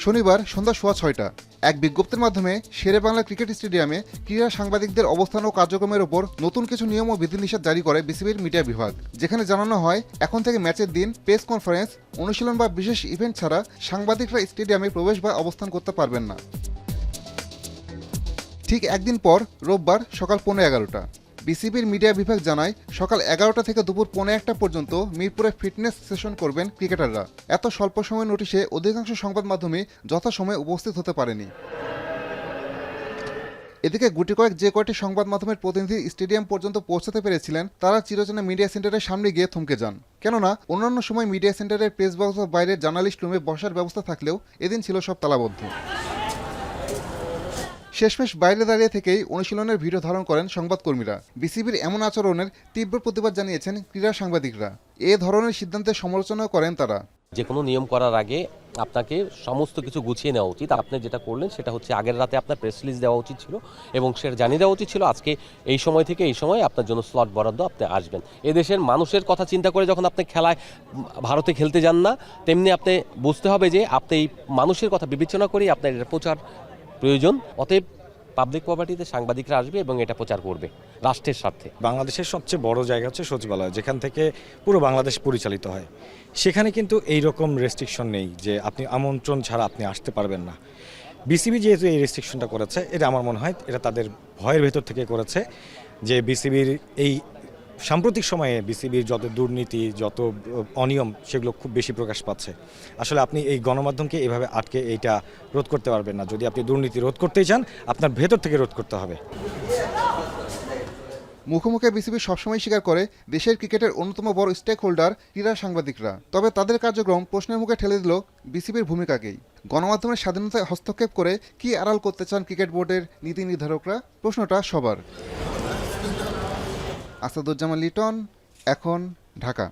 শনিবার সন্ধ্যা 6:15 এক বিজ্ঞপ্তির মাধ্যমে শেরেবাংলা ক্রিকেট স্টেডিয়ামে ক্রীড়া সাংবাদিকদের অবস্থান ও কার্যক্রমের ওপর নতুন কিছু নিয়ম ও বিধিনিষেধ জারি করে বিসিবির মিডিয়া বিভাগ, যেখানে জানানো হয় এখন থেকে ম্যাচের দিন প্রেস কনফারেন্স, অনুশীলন বা বিশেষ ইভেন্ট ছাড়া সাংবাদিকরা স্টেডিয়ামে প্রবেশ বা অবস্থান করতে পারবেন না। ঠিক একদিন পর রোববার সকাল 11:15 বিসিবির মিডিয়া বিভাগ জানায় সকাল 11টা থেকে দুপুর 1:15 পর্যন্ত মিরপুরে ফিটনেস সেশন করবেন ক্রিকেটাররা। এত স্বল্প সময় নোটিশে অধিকাংশ সংবাদ মাধ্যমে যথাসময়ে উপস্থিত হতে পারেনি। এদিকে গুটি কয়েক যে কয়টি সংবাদ মাধ্যমের প্রতিনিধি স্টেডিয়াম পর্যন্ত পৌঁছাতে পেরেছিলেন তারা চিরচেনা মিডিয়া সেন্টারের সামনে গিয়ে থমকে যান। কেননা অন্যান্য সময় মিডিয়া সেন্টারের প্রেস বক্স বা বাইরের জার্নালিস্ট রুমে বসার ব্যবস্থা থাকলেও এদিন ছিল সব তালাবদ্ধ। শেষমেশ বাইরে দাঁড়িয়ে থেকেই অনুশীলনের ভিডিও ধারণ করেন সংবাদকর্মীরা। বিসিবির এমন আচরণের তীব্র প্রতিবাদ জানিয়েছেন ক্রীড়া সাংবাদিকরা। এ ধরনের সিদ্ধান্তের সমালোচনা করেন তারা। যে কোনো নিয়ম করার আগে আপনাকে সমস্ত কিছু গুছিয়ে নেওয়া উচিত। আপনি যেটা করলেন সেটা হচ্ছে আগের রাতে আপনার প্রেস রিলিজ দেওয়া উচিত ছিল এবং সেটা জানিয়ে দেওয়া উচিত ছিল আজকে এই সময় থেকে এই সময় আপনার জন্য স্লট বরাদ্দ, আপনি আসবেন। এদেশের মানুষের কথা চিন্তা করে যখন আপনি খেলায় ভারতে খেলতে যান না, তেমনি আপনি বুঝতে হবে যে আপনি এই মানুষের কথা বিবেচনা করেই আপনার এটা প্রচার প্রয়োজন। অতএব পাবলিক প্রপার্টিতে সাংবাদিকরা আসবে এবং এটা প্রচার করবে রাষ্ট্রের স্বার্থে। বাংলাদেশের সবচেয়ে বড় জায়গা হচ্ছে সচিবালয়, যেখান থেকে পুরো বাংলাদেশ পরিচালিত হয়। সেখানে কিন্তু এই রকম রেস্ট্রিকশন নেই যে আপনি আমন্ত্রণ ছাড়া আপনি আসতে পারবেন না। বিসিবি যেহেতু এই রেস্ট্রিকশনটা করেছে, এটা আমার মনে হয় এটা তাদের ভয়ের ভেতর থেকে করেছে যে বিসিবির এই সাম্প্রতিক সময়ে বিসিবির যত দুর্নীতি, যত অনিয়ম, সেগুলো খুব বেশি প্রকাশ পাচ্ছে। আসলে আপনি এই গণমাধ্যমকে এইভাবে আটকে এইটা রোধ করতে পারবেন না। যদি আপনি দুর্নীতি রোধ করতেই চান, আপনার ভেতর থেকে রোধ করতে হবে। মুখোমুখি বিসিবি সবসময় স্বীকার করে দেশের ক্রিকেটের অন্যতম বড় স্টেক হোল্ডার ক্রীড়া সাংবাদিকরা। তবে তাদের কার্যক্রম প্রশ্নের মুখে ঠেলে দিল বিসিবির ভূমিকাকেই। গণমাধ্যমের স্বাধীনতায় হস্তক্ষেপ করে কি আড়াল করতে চান ক্রিকেট বোর্ডের নীতি নির্ধারকরা? প্রশ্নটা সবার। আসাদুজ্জামান লিটন, এখন, ঢাকা।